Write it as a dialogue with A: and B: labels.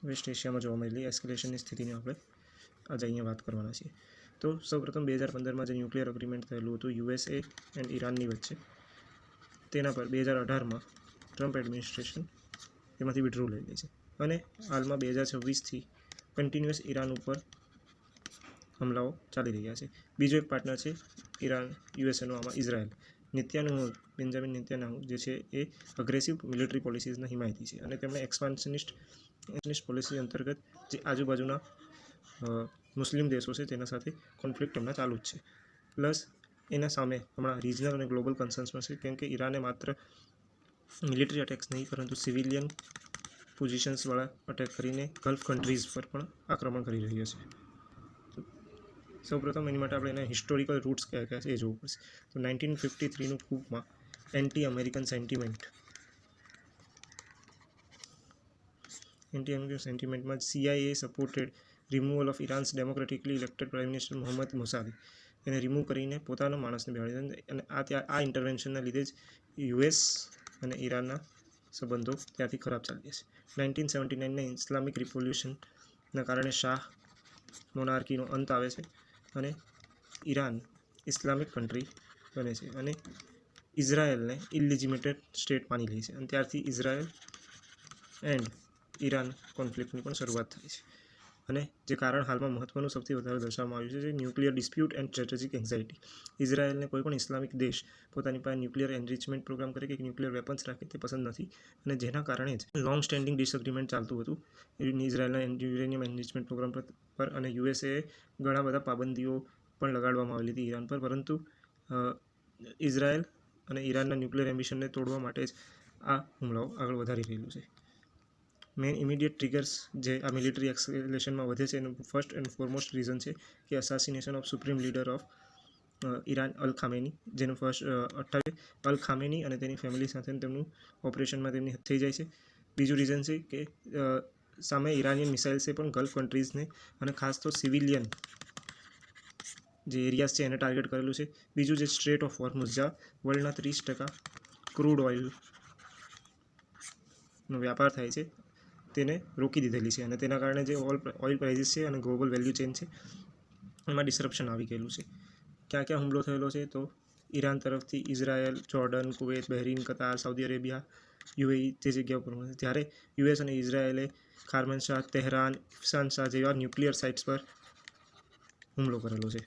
A: Waste એશિયામાં જોવા મળેલી એસ્કેલેશનની સ્થિતિની આપણે આજે અહીંયા વાત કરવાના છીએ. તો સૌપ્રથમ 2015માં જે ન્યુક્લિયર અગ્રીમેન્ટ થયેલું હતું USA એન્ડ ઈરાનની વચ્ચે, તેના પર 2018માં ટ્રમ્પ એડમિનિસ્ટ્રેશન એમાંથી વિડ્રો લઈ લે છે અને હાલમાં 2026થી કન્ટિન્યુઅસ ઈરાન ઉપર હુમલાઓ ચાલી રહ્યા છે. બીજો એક પાર્ટનર છે ઈરાન યુએસએનો આમાં ઇઝરાયલ. બેન્જામિન નેતન્યાહુ જે છે એ અગ્રેસિવ મિલિટરી પોલિસીઝના હિમાયતી છે અને તેમણે એક્સપાન્શનિસ્ટ પોલિસી અંતર્ગત જે આજુબાજુના મુસ્લિમ દેશો છે તેના સાથે કોન્ફ્લિક્ટ હમણાં ચાલુ જ છે. પ્લસ એના સામે હમણાં રિજનલ અને ગ્લોબલ કન્સર્ન્સમાં છે, કેમ કે ઈરાને માત્ર મિલિટરી અટેક્સ નહીં પરંતુ સિવિલિયન પોઝિશન્સવાળા અટેક કરીને ગલ્ફ કન્ટ્રીઝ પર પણ આક્રમણ કરી રહ્યો છે. સૌપ્રથમ એની માટે આપણે એના હિસ્ટોરિકલ રૂટ્સ કયા કયા છે એ જોવું પડશે. તો 1953નું કૂપમાં એન્ટી અમેરિકન સેન્ટિમેન્ટમાં CIA supported removal of Iran's democratically elected prime minister Mohammad Mosavi એને રિમૂવ કરીને પોતાના માણસને બેહાડી અને આ ઇન્ટરવેન્શનના લીધે જ US અને ઈરાનના સંબંધો ત્યાંથી ખરાબ ચાલ્યા છે. 1979ના ઇસ્લામિક રિવોલ્યુશનના કારણે શાહ મોનાર્કીનો અંત આવે છે અને ઈરાન ઇસ્લામિક કન્ટ્રી બને છે અને ઇઝરાયલને ઇલિજિમેટેડ સ્ટેટ માની લે છે અને ત્યારથી ઇઝરાયલ એન્ડ ઈરાન કોન્ફ્લિક્ટની પણ શરૂઆત થાય છે. અને જે કારણ હાલમાં મહત્ત્વનું સૌથી વધારે દર્શાવવામાં આવ્યું છે nuclear dispute and strategic anxiety. ઇઝરાયલને કોઈ પણ ઇસ્લામિક દેશ પોતાની પાસે ન્યુક્લિયર એનરિચમેન્ટ પ્રોગ્રામ કરે કે ન્યુક્લિયર વેપન્સ રાખે તે પસંદ નથી અને જેના કારણે જ લોંગ સ્ટેન્ડિંગ ડિસએગ્રીમેન્ટ ચાલતું હતું ઇઝરાયલના યુરેનિયમ એનરિચમેન્ટ પ્રોગ્રામ પર અને USA ઘણા બધા પાબંદીઓ પણ લગાડવામાં આવેલી હતી ઈરાન પર, પરંતુ ઇઝરાયલ અને ઈરાનના ન્યુક્લિયર એમ્બિશનને તોડવા માટે જ આ હુમલાઓ આગળ વધારી રહેલું છે. મેઇન ઇમિડિયેટ ટ્રિગર્સ જે આ મિલિટરી એસ્કેલેશનમાં વધે છે એનું ફર્સ્ટ એન્ડ ફોરમોસ્ટ રીઝન છે કે assassination of supreme leader of Iran Al Khamenei, જેનું અલ ખામેની અને તેની ફેમિલી સાથે તેમનું ઓપરેશનમાં તેમની થઈ જાય છે. બીજું રીઝન છે કે સામે ઈરાનિયન મિસાઇલ્સે પણ ગલ્ફ કન્ટ્રીઝને અને ખાસ તો સિવિલિયન જે એરિયાઝ છે એને ટાર્ગેટ કરેલું છે. બીજું જે સ્ટ્રેટ ઓફ હોર્મુઝ, જ્યાં વર્લ્ડના 30% ક્રૂડ ઓઇલનો વ્યાપાર થાય છે, તેને રોકી દીધેલી છે અને તેના કારણે જે ઓઇલ પ્રાઇઝિસ છે અને ગ્લોબલ વેલ્યુ ચેન છે એમાં ડિસરપ્શન આવી ગયેલું છે. ક્યાં ક્યાં હુમલો થયેલો છે? તો ઈરાન તરફથી ઇઝરાયલ, જોર્ડન, કુવૈત, બહેરીન, કતાર, સાઉદી અરેબિયા, UAE તે જગ્યા ઉપર. ત્યારે US અને ઇઝરાયલે ખાર્મનશાહ, તેહરાન, ઇફશાન શાહ જેવા ન્યુક્લિયર સાઇટ્સ પર હુમલો કરેલો છે.